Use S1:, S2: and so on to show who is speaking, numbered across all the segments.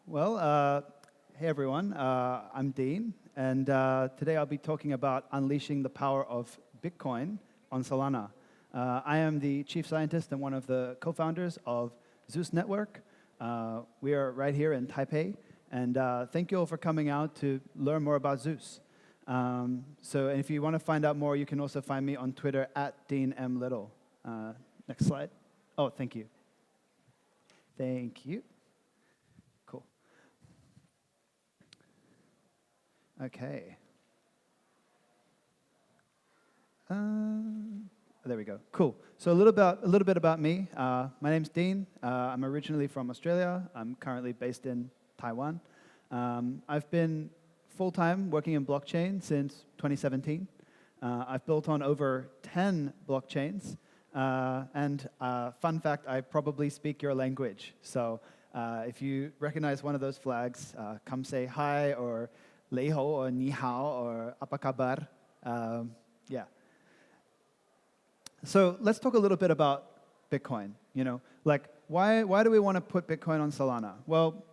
S1: Well, hey everyone, I'm Dean, and today I'll be talking about unleashing the power of Bitcoin on Solana. I am the chief scientist and one of the co-founders of Zeus Network. We are right here in Taipei, and thank you all for coming out to learn more about Zeus. So if you want to find out more, you can also find me on Twitter at DeanMLittle. Next slide. Oh, thank you. Thank you. Cool. Okay. There we go. Cool. So a little bit about me. My name's Dean. I'm originally from Australia. I'm currently based in Taiwan. I've been full-time working in blockchain since 2017. I've built on over 10 blockchains. And fun fact, I probably speak your language. So if you recognize one of those flags, come say hi, or lei hou, or ni hao, or apa kabar. Yeah. So let's talk a little bit about Bitcoin. Why do we want to put Bitcoin on Solana? Well,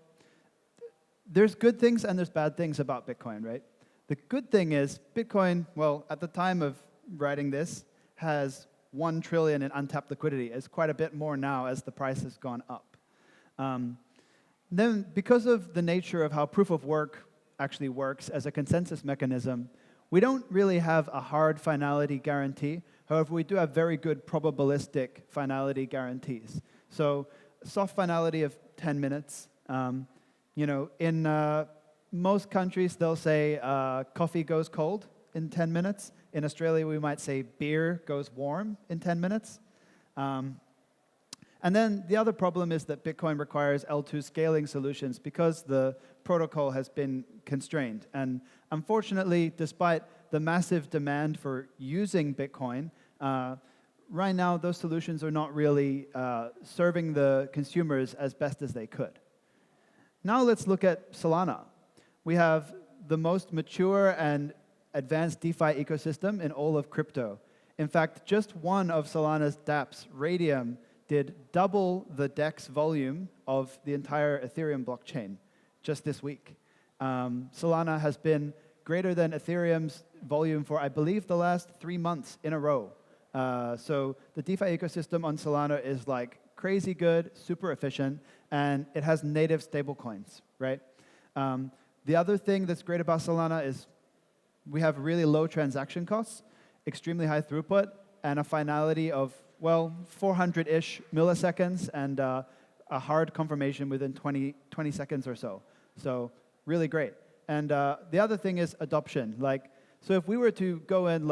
S1: there's good things and there's bad things about Bitcoin, right? The good thing is Bitcoin, well, at the time of writing this, has 1 trillion in untapped liquidity. It's quite a bit more now as the price has gone up. Then, because of the nature of how proof of work actually works as a consensus mechanism, we don't really have a hard finality guarantee. However, we do have very good probabilistic finality guarantees. So, soft finality of 10 minutes. In most countries, they'll say coffee goes cold in 10 minutes. In Australia, we might say beer goes warm in 10 minutes. And then the other problem is that Bitcoin requires L2 scaling solutions because the protocol has been constrained. And unfortunately, despite the massive demand for using Bitcoin, right now those solutions are not really serving the consumers as best as they could. Now let's look at Solana. We have the most mature and advanced DeFi ecosystem in all of crypto. In fact, just one of Solana's dApps, Radium, did double the DEX volume of the entire Ethereum blockchain just this week. Solana has been greater than Ethereum's volume for, I believe, the last 3 months in a row. So the DeFi ecosystem on Solana is like crazy good, super efficient, and it has native stablecoins, right? The other thing that's great about Solana is we have really low transaction costs, extremely high throughput, and a finality of, well, 400-ish milliseconds, and a hard confirmation within 20 seconds or so. So really great. And the other thing is adoption. So if we were to go and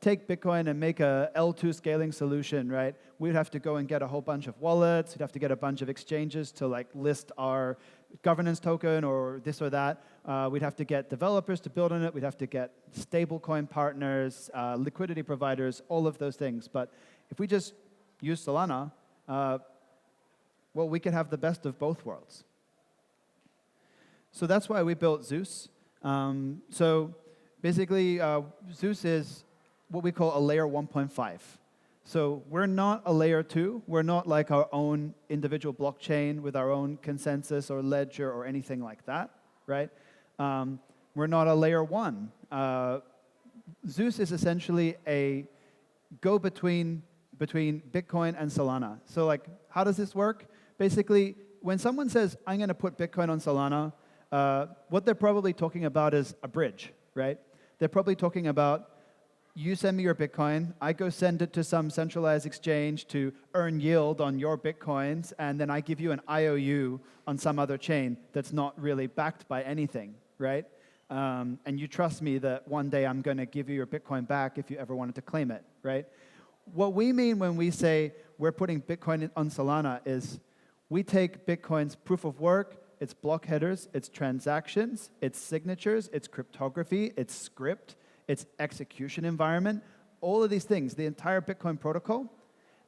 S1: take Bitcoin and make a L2 scaling solution, right? We'd have to go and get a whole bunch of wallets. We'd have to get a bunch of exchanges to list our governance token or this or that. We'd have to get developers to build on it. We'd have to get stablecoin partners, liquidity providers, all of those things. But if we just use Solana, well, we could have the best of both worlds. So that's why we built Zeus. So basically, Zeus is what we call a layer 1.5. So we're not a layer 2. We're not like our own individual blockchain with our own consensus or ledger or anything like that, right? We're not a layer 1. Zeus is essentially a go-between between Bitcoin and Solana. So how does this work? Basically, when someone says, I'm going to put Bitcoin on Solana, what they're probably talking about is a bridge, right? They're probably talking about, you send me your Bitcoin, I go send it to some centralized exchange to earn yield on your Bitcoins, and then I give you an IOU on some other chain that's not really backed by anything, right? And you trust me that one day I'm going to give you your Bitcoin back if you ever wanted to claim it, right? What we mean when we say we're putting Bitcoin on Solana is we take Bitcoin's proof of work, its block headers, its transactions, its signatures, its cryptography, its script, its execution environment, all of these things, the entire Bitcoin protocol,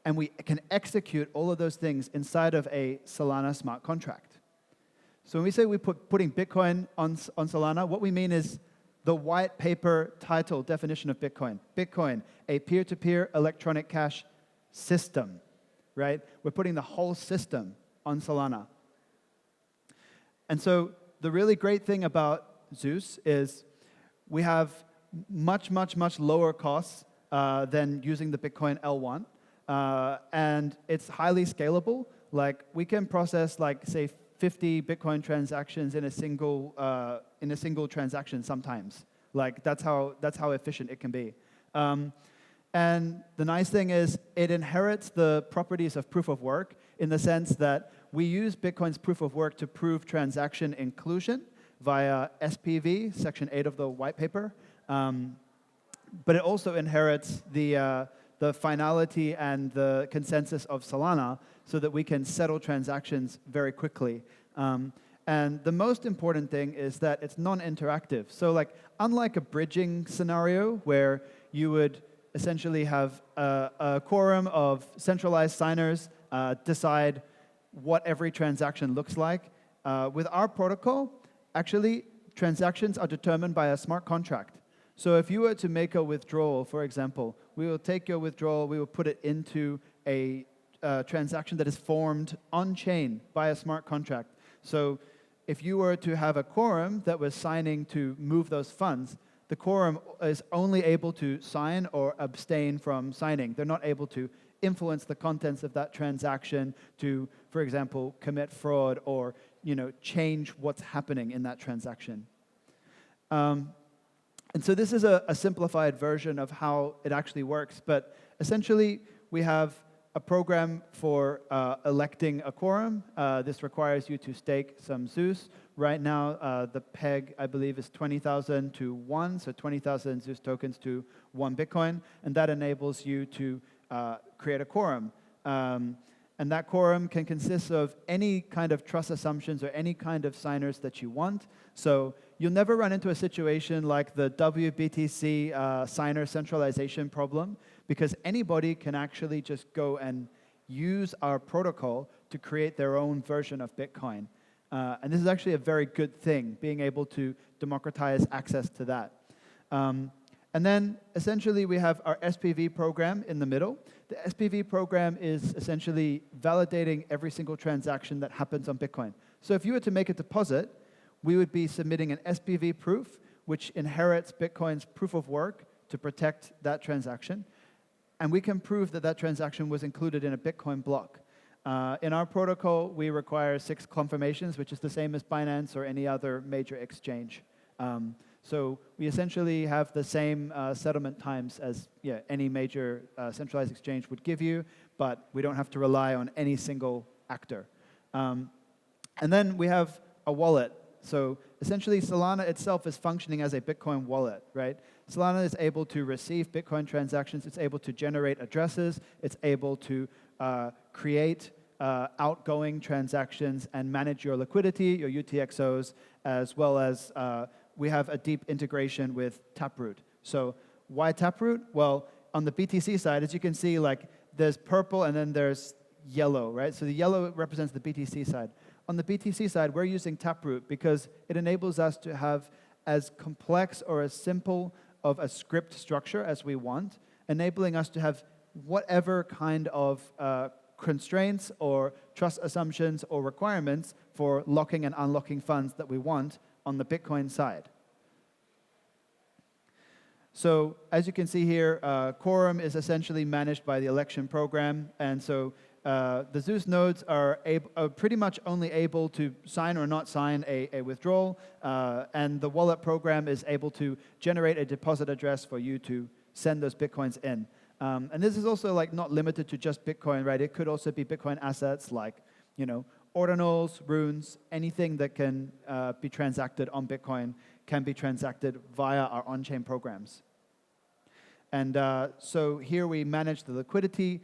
S1: and we can execute all of those things inside of a Solana smart contract. So when we say we're putting Bitcoin on Solana, what we mean is the white paper title definition of Bitcoin. Bitcoin, a peer-to-peer electronic cash system, right? We're putting the whole system on Solana. And so the really great thing about Zeus is we have much, much, much lower costs than using the Bitcoin L1. And it's highly scalable. Like we can process like say 50 Bitcoin transactions in a single transaction sometimes. Like that's how efficient it can be. And the nice thing is it inherits the properties of proof of work in the sense that we use Bitcoin's proof of work to prove transaction inclusion via SPV, Section 8 of the white paper. But it also inherits the finality and the consensus of Solana so that we can settle transactions very quickly. And the most important thing is that it's non-interactive. So like, unlike a bridging scenario where you would essentially have a quorum of centralized signers decide what every transaction looks like, with our protocol, actually, transactions are determined by a smart contract. So if you were to make a withdrawal, for example, we will take your withdrawal, we will put it into a transaction that is formed on-chain by a smart contract. So if you were to have a quorum that was signing to move those funds, the quorum is only able to sign or abstain from signing. They're not able to influence the contents of that transaction to, for example, commit fraud or change what's happening in that transaction. And so this is a simplified version of how it actually works. But essentially, we have a program for electing a quorum. This requires you to stake some Zeus. Right now, the peg, I believe, is 20,000 to 1, so 20,000 Zeus tokens to 1 Bitcoin. And that enables you to create a quorum. And that quorum can consist of any kind of trust assumptions or any kind of signers that you want. So you'll never run into a situation like the WBTC signer centralization problem, because anybody can actually just go and use our protocol to create their own version of Bitcoin. And this is actually a very good thing, being able to democratize access to that. And then, essentially, we have our SPV program in the middle. The SPV program is essentially validating every single transaction that happens on Bitcoin. So if you were to make a deposit, we would be submitting an SPV proof, which inherits Bitcoin's proof of work to protect that transaction. And we can prove that that transaction was included in a Bitcoin block. In our protocol, we require 6 confirmations, which is the same as Binance or any other major exchange. So we essentially have the same settlement times as any major centralized exchange would give you, but we don't have to rely on any single actor. And then we have a wallet. So essentially, Solana itself is functioning as a Bitcoin wallet, right? Solana is able to receive Bitcoin transactions. It's able to generate addresses. It's able to create outgoing transactions and manage your liquidity, your UTXOs, as well as we have a deep integration with Taproot. So why Taproot? Well, on the BTC side, as you can see, like there's purple and then there's yellow, right? So the yellow represents the BTC side. On the BTC side, we're using Taproot because it enables us to have as complex or as simple of a script structure as we want, enabling us to have whatever kind of constraints or trust assumptions or requirements for locking and unlocking funds that we want on the Bitcoin side. So as you can see here, quorum is essentially managed by the election program, and so the Zeus nodes are pretty much only able to sign or not sign a withdrawal, and the wallet program is able to generate a deposit address for you to send those Bitcoins in. And this is also like not limited to just Bitcoin, right? It could also be Bitcoin assets like, ordinals, runes, anything that can be transacted on Bitcoin can be transacted via our on-chain programs. And so here we manage the liquidity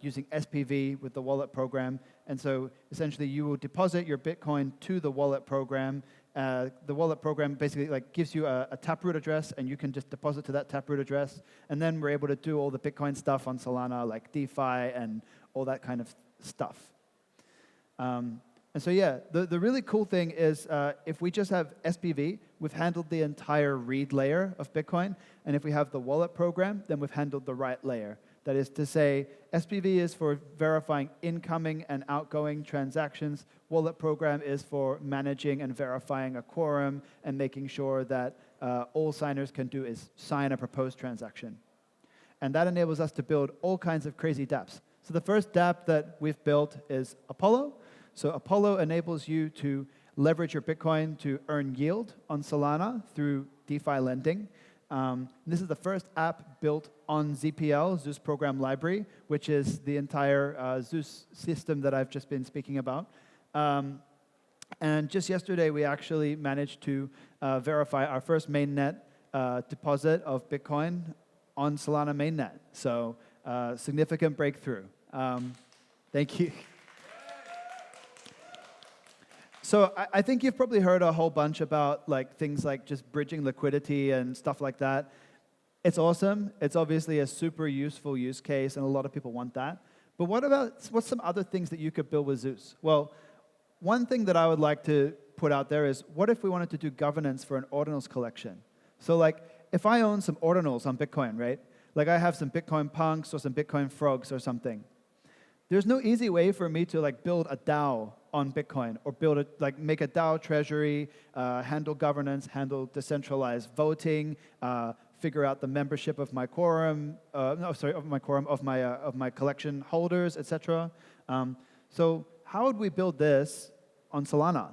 S1: using SPV with the wallet program. And so essentially you will deposit your Bitcoin to the wallet program. The wallet program basically like gives you a Taproot address, and you can just deposit to that Taproot address. And then we're able to do all the Bitcoin stuff on Solana, like DeFi and all that kind of stuff. And so yeah, the really cool thing is if we just have SPV, we've handled the entire read layer of Bitcoin. And if we have the wallet program, then we've handled the write layer. That is to say, SPV is for verifying incoming and outgoing transactions. Wallet program is for managing and verifying a quorum and making sure that all signers can do is sign a proposed transaction. And that enables us to build all kinds of crazy dApps. So the first dApp that we've built is Apollo. So Apollo enables you to leverage your Bitcoin to earn yield on Solana through DeFi lending. This is the first app built on ZPL, Zeus Program Library, which is the entire Zeus system that I've just been speaking about. And just yesterday, we actually managed to verify our first mainnet deposit of Bitcoin on Solana mainnet. So significant breakthrough. Thank you. So I think you've probably heard a whole bunch about things like just bridging liquidity and stuff like that. It's awesome. It's obviously a super useful use case, and a lot of people want that. But what's some other things that you could build with Zeus? Well, one thing that I would like to put out there is, what if we wanted to do governance for an ordinals collection? So if I own some ordinals on Bitcoin, right? Like I have some Bitcoin punks or some Bitcoin frogs or something. There's no easy way for me to build a DAO on Bitcoin, or make a DAO treasury, handle governance, handle decentralized voting, figure out the membership of my quorum, of my collection holders, etc. So how would we build this on Solana?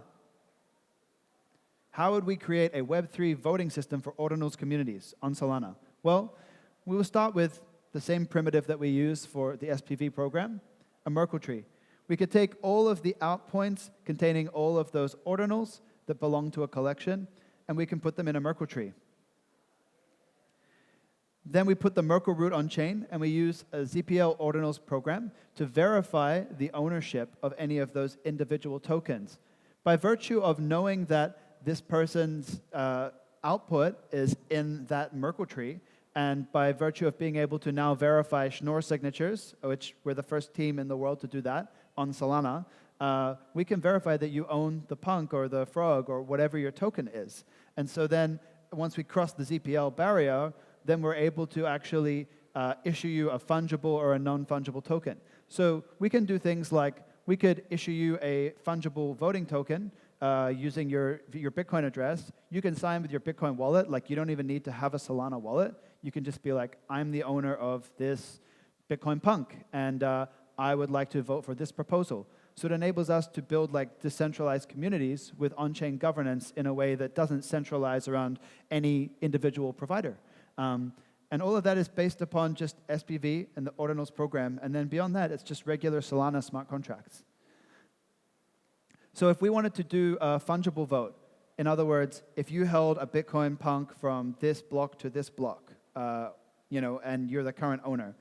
S1: How would we create a Web3 voting system for ordinals communities on Solana? Well, we will start with the same primitive that we use for the SPV program, a Merkle tree. We could take all of the out points containing all of those ordinals that belong to a collection, and we can put them in a Merkle tree. Then we put the Merkle root on chain, and we use a ZPL ordinals program to verify the ownership of any of those individual tokens. By virtue of knowing that this person's output is in that Merkle tree, and by virtue of being able to now verify Schnorr signatures, which we're the first team in the world to do that on Solana, we can verify that you own the punk or the frog or whatever your token is. And so then once we cross the ZPL barrier, then we're able to actually issue you a fungible or a non-fungible token. So we can do things like, we could issue you a fungible voting token using your Bitcoin address. You can sign with your Bitcoin wallet. You don't even need to have a Solana wallet. You can just be like, I'm the owner of this Bitcoin punk, and I would like to vote for this proposal. So it enables us to build decentralized communities with on-chain governance in a way that doesn't centralize around any individual provider. And all of that is based upon just SPV and the ordinals program. And then beyond that, it's just regular Solana smart contracts. So if we wanted to do a fungible vote, in other words, if you held a Bitcoin punk from this block to this block, and you're the current owner,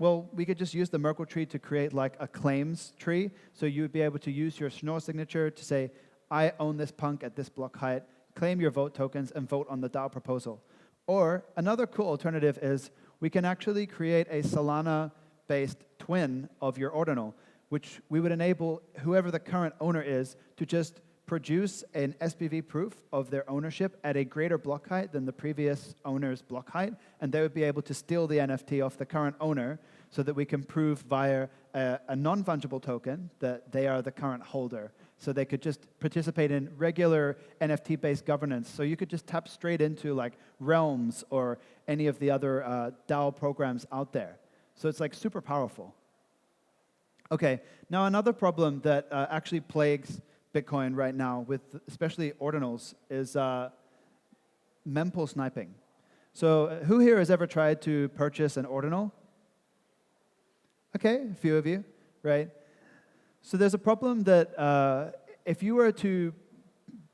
S1: well, we could just use the Merkle tree to create a claims tree. So you would be able to use your Schnorr signature to say, I own this punk at this block height, claim your vote tokens, and vote on the DAO proposal. Or another cool alternative is we can actually create a Solana-based twin of your ordinal, which we would enable whoever the current owner is to just produce an SPV proof of their ownership at a greater block height than the previous owner's block height, and they would be able to steal the NFT off the current owner so that we can prove via a non-fungible token that they are the current holder. So they could just participate in regular NFT-based governance. So you could just tap straight into Realms or any of the other DAO programs out there. So it's super powerful. Okay, now another problem that actually plagues Bitcoin right now, with especially ordinals, is mempool sniping. So who here has ever tried to purchase an ordinal? Okay, a few of you, right? So there's a problem that if you were to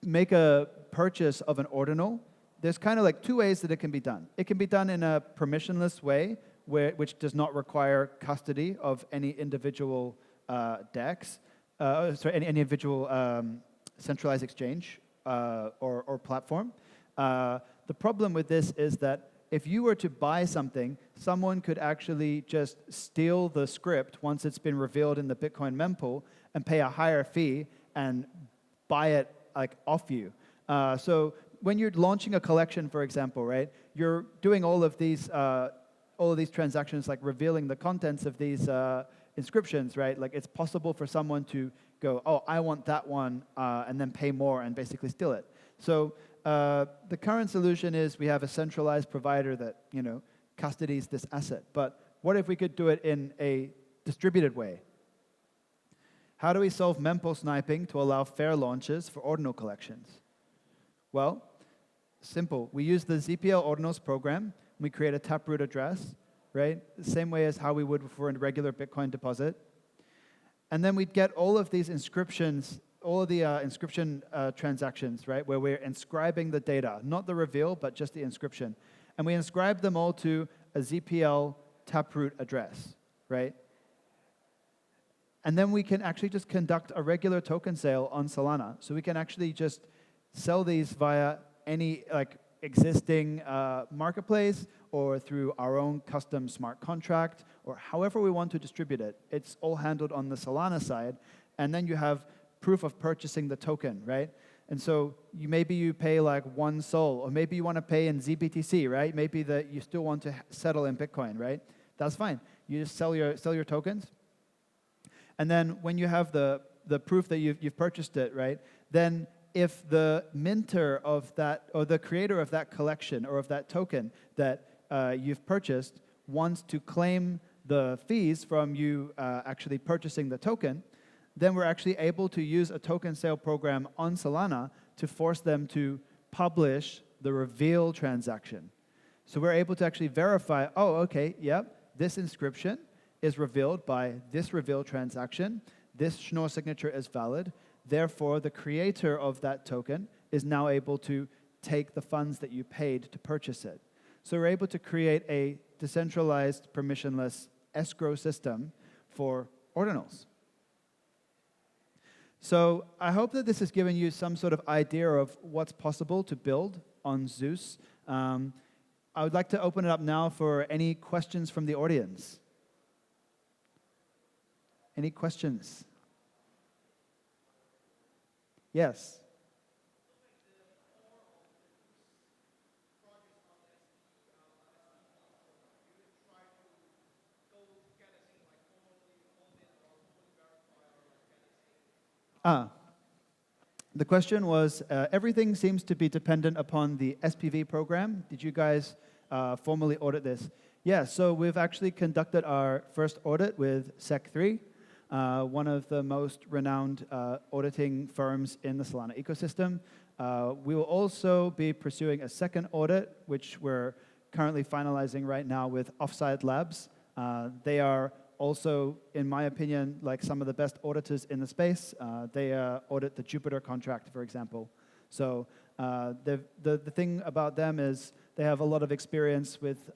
S1: make a purchase of an ordinal, there's kind of two ways that it can be done. It can be done in a permissionless way, which does not require custody of any individual DEX, any individual centralized exchange or platform. The problem with this is that if you were to buy something, someone could actually just steal the script once it's been revealed in the Bitcoin mempool and pay a higher fee and buy it off you. So when you're launching a collection, for example, right, you're doing all of these all of these transactions, like revealing the contents of these inscriptions, right? Like it's possible for someone to go, oh, I want that one, and then pay more and basically steal it. So the current solution is we have a centralized provider that custodies this asset. But what if we could do it in a distributed way? How do we solve mempool sniping to allow fair launches for ordinal collections? Well, simple. We use the ZPL ordinals program. We create a taproot address, right? The same way as how we would for a regular Bitcoin deposit. And then we'd get all of these inscriptions, all of the inscription transactions, right, where we're inscribing the data, not the reveal, but just the inscription. And we inscribe them all to a ZPL taproot address, right? And then we can actually just conduct a regular token sale on Solana. So we can actually just sell these via any existing marketplace or through our own custom smart contract or however we want to distribute it. It's all handled on the Solana side. And then you have proof of purchasing the token, right? And so maybe you pay like 1 Sol, or maybe you want to pay in ZBTC, right? Maybe that you still want to settle in Bitcoin, right? That's fine. You just sell your tokens. And then when you have the proof that you've purchased it, right? Then if the minter of that, or the creator of that collection or of that token that you've purchased wants to claim the fees from you actually purchasing the token, then we're actually able to use a token sale program on Solana to force them to publish the reveal transaction. So we're able to actually verify, oh, okay, yep, this inscription is revealed by this reveal transaction. This Schnorr signature is valid. Therefore, the creator of that token is now able to take the funds that you paid to purchase it. So we're able to create a decentralized, permissionless escrow system for ordinals. So I hope that this has given you some sort of idea of what's possible to build on Zeus. I would like to open it up now for any questions from the audience. Any questions? Yes. The question was, everything seems to be dependent upon the SPV program. Did you guys formally audit this? Yeah, so we've actually conducted our first audit with Sec3, one of the most renowned auditing firms in the Solana ecosystem. We will also be pursuing a second audit, which we're currently finalizing right now with Offside Labs. They are also, in my opinion, like some of the best auditors in the space. They audit the Jupiter contract, for example. So the thing about them is they have a lot of experience with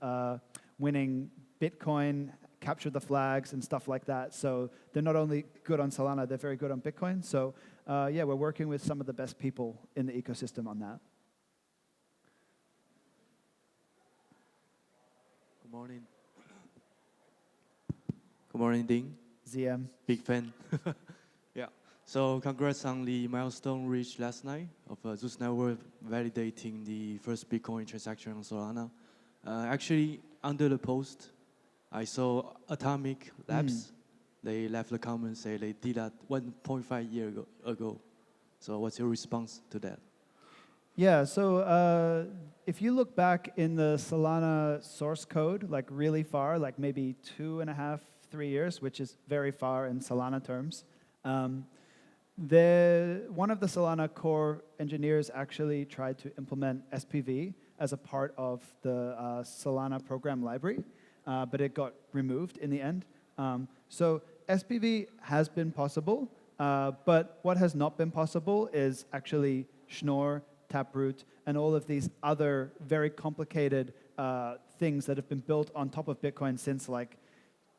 S1: winning Bitcoin, capture the flags, and stuff like that. So they're not only good on Solana, they're very good on Bitcoin. So yeah, we're working with some of the best people in the ecosystem on that.
S2: Good morning. Good morning, Ding.
S1: ZM.
S2: Big fan. Yeah. So congrats on the milestone reached last night of Zeus Network validating the first Bitcoin transaction on Solana. Actually, under the post, I saw Atomic Labs. They left the comment say they did that 1.5 years ago. So what's your response to that?
S1: Yeah, so if you look back in the Solana source code, like really far, like maybe 2.5, 3 years, which is very far in Solana terms, one of the Solana core engineers actually tried to implement SPV as a part of the Solana program library, but it got removed in the end. So SPV has been possible, but what has not been possible is actually Schnorr, Taproot, and all of these other very complicated things that have been built on top of Bitcoin since like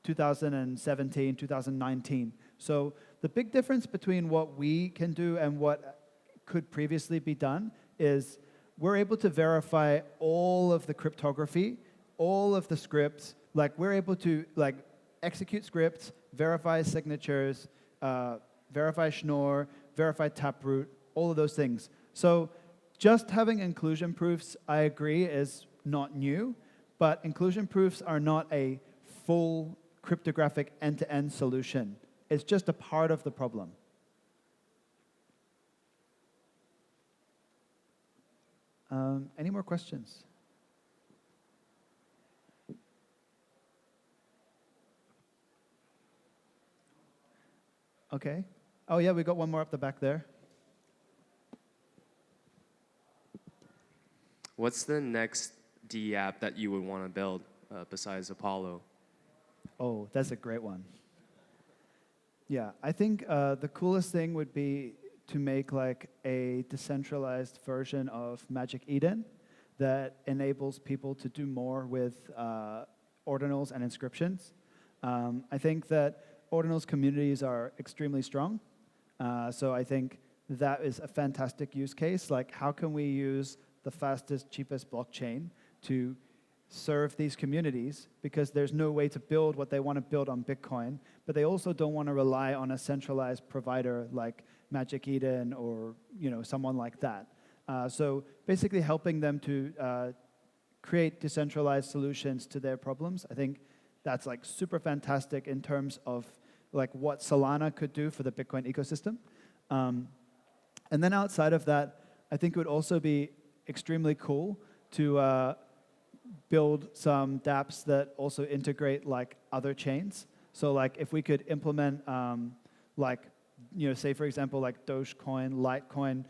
S1: 2017, 2019. So the big difference between what we can do and what could previously be done is we're able to verify all of the cryptography, all of the scripts. Like we're able to like execute scripts, verify signatures, verify Schnorr, verify Taproot, all of those things. So just having inclusion proofs, I agree, is not new. But inclusion proofs are not a full cryptographic end-to-end solution. It's just a part of the problem. Any more questions? Okay. Oh yeah, we got one more up the back there.
S3: What's the next D app that you would want to build besides Apollo?
S1: Oh, that's a great one. Yeah, I think the coolest thing would be to make like a decentralized version of Magic Eden that enables people to do more with ordinals and inscriptions. I think that ordinals communities are extremely strong. So I think that is a fantastic use case. Like, how can we use the fastest, cheapest blockchain to serve these communities, because there's no way to build what they want to build on Bitcoin, but they also don't want to rely on a centralized provider like Magic Eden or someone like that. So basically helping them to create decentralized solutions to their problems. I think that's like super fantastic in terms of like what Solana could do for the Bitcoin ecosystem. And then outside of that, I think it would also be extremely cool to build some dApps that also integrate like other chains. So like if we could implement say for example like Dogecoin, Litecoin,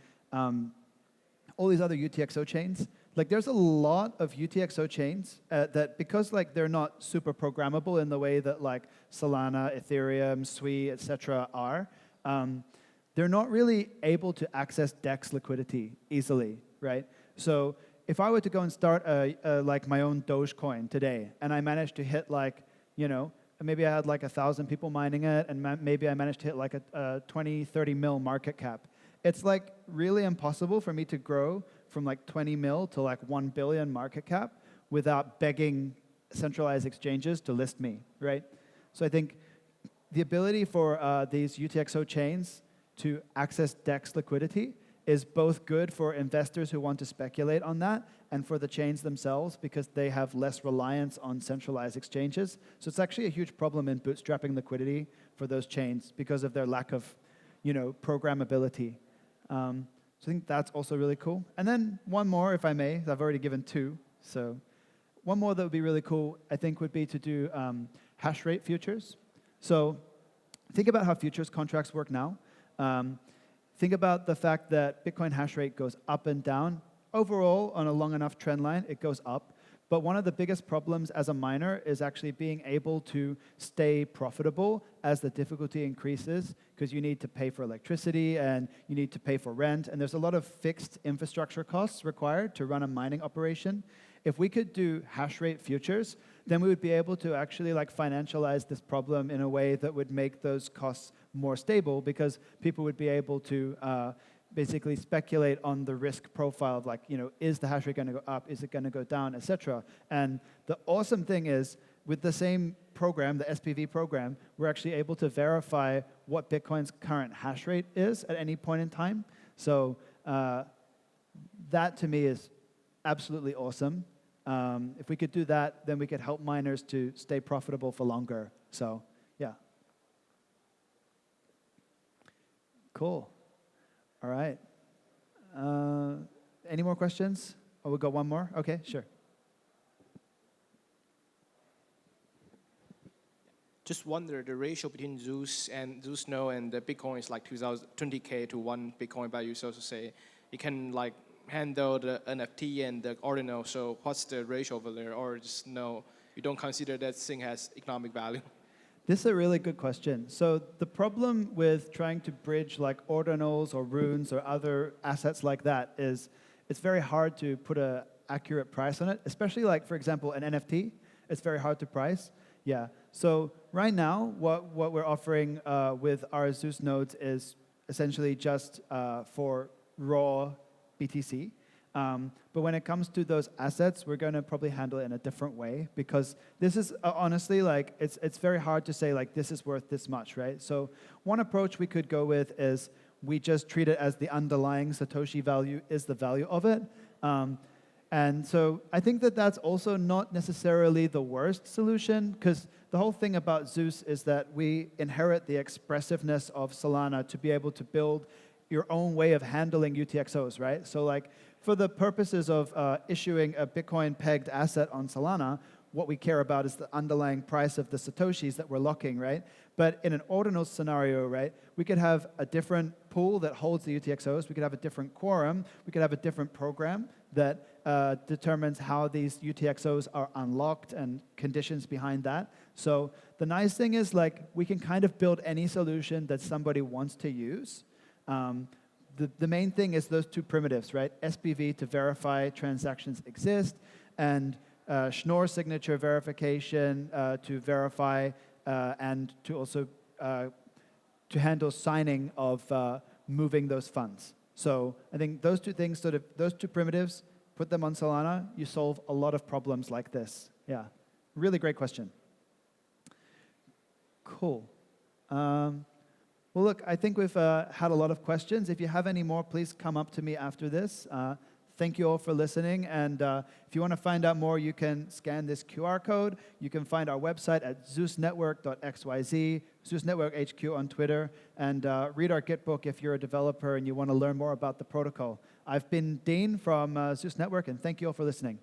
S1: all these other UTXO chains. Like there's a lot of UTXO chains that, because like they're not super programmable in the way that like Solana, Ethereum, Sui, etc. are, they're not really able to access DEX liquidity easily, right? So if I were to go and start like my own Dogecoin today, and I managed to hit like, maybe I had like 1,000 people mining it, and maybe I managed to hit like a 20, 30 mil market cap. It's like really impossible for me to grow from like 20 mil to like 1 billion market cap without begging centralized exchanges to list me, right? So I think the ability for these UTXO chains to access DEX liquidity is both good for investors who want to speculate on that and for the chains themselves, because they have less reliance on centralized exchanges. So it's actually a huge problem in bootstrapping liquidity for those chains because of their lack of programmability. So I think that's also really cool. And then one more, if I may. I've already given two. So one more that would be really cool, I think, would be to do hash rate futures. So think about how futures contracts work now. Think about the fact that Bitcoin hash rate goes up and down. Overall, on a long enough trend line, it goes up. But one of the biggest problems as a miner is actually being able to stay profitable as the difficulty increases, because you need to pay for electricity and you need to pay for rent. And there's a lot of fixed infrastructure costs required to run a mining operation. If we could do hash rate futures, then we would be able to actually like financialize this problem in a way that would make those costs more stable, because people would be able to basically speculate on the risk profile of like, is the hash rate going to go up? Is it going to go down, etc. And the awesome thing is, with the same program, the SPV program, we're actually able to verify what Bitcoin's current hash rate is at any point in time. So that to me is absolutely awesome. If we could do that, then we could help miners to stay profitable for longer. So yeah. Cool. All right. Any more questions? Oh, we'll go one more? Okay, sure.
S4: Just wonder, the ratio between Zeus node and the Bitcoin is like 20K to 1 Bitcoin, but you also say you can like handle the NFT and the ordinal. So what's the ratio over there? Or just no, you don't consider that thing has economic value?
S1: This is a really good question. So the problem with trying to bridge like ordinals or runes or other assets like that is it's very hard to put an accurate price on it, especially like, for example, an NFT. It's very hard to price. Yeah. So right now, what we're offering with our Zeus nodes is essentially just for raw BTC. But when it comes to those assets, we're going to probably handle it in a different way, because this is honestly like it's very hard to say like this is worth this much, right? So one approach we could go with is we just treat it as the underlying Satoshi value is the value of it. And so I think that that's also not necessarily the worst solution, because the whole thing about Zeus is that we inherit the expressiveness of Solana to be able to build your own way of handling UTXOs, right? So like for the purposes of issuing a Bitcoin pegged asset on Solana, what we care about is the underlying price of the Satoshis that we're locking, right? But in an ordinal scenario, right, we could have a different pool that holds the UTXOs. We could have a different quorum. We could have a different program that determines how these UTXOs are unlocked and conditions behind that. So the nice thing is, like, we can kind of build any solution that somebody wants to use. The main thing is those two primitives, right? SPV to verify transactions exist, and Schnorr signature verification to verify and to also to handle signing of moving those funds. So I think those two things, those two primitives, put them on Solana, you solve a lot of problems like this. Yeah, really great question. Cool. Well, look, I think we've had a lot of questions. If you have any more, please come up to me after this. Thank you all for listening. And if you want to find out more, you can scan this QR code. You can find our website at zeusnetwork.xyz, Zeus Network HQ on Twitter, and read our Git book if you're a developer and you want to learn more about the protocol. I've been Dean from Zeus Network, and thank you all for listening.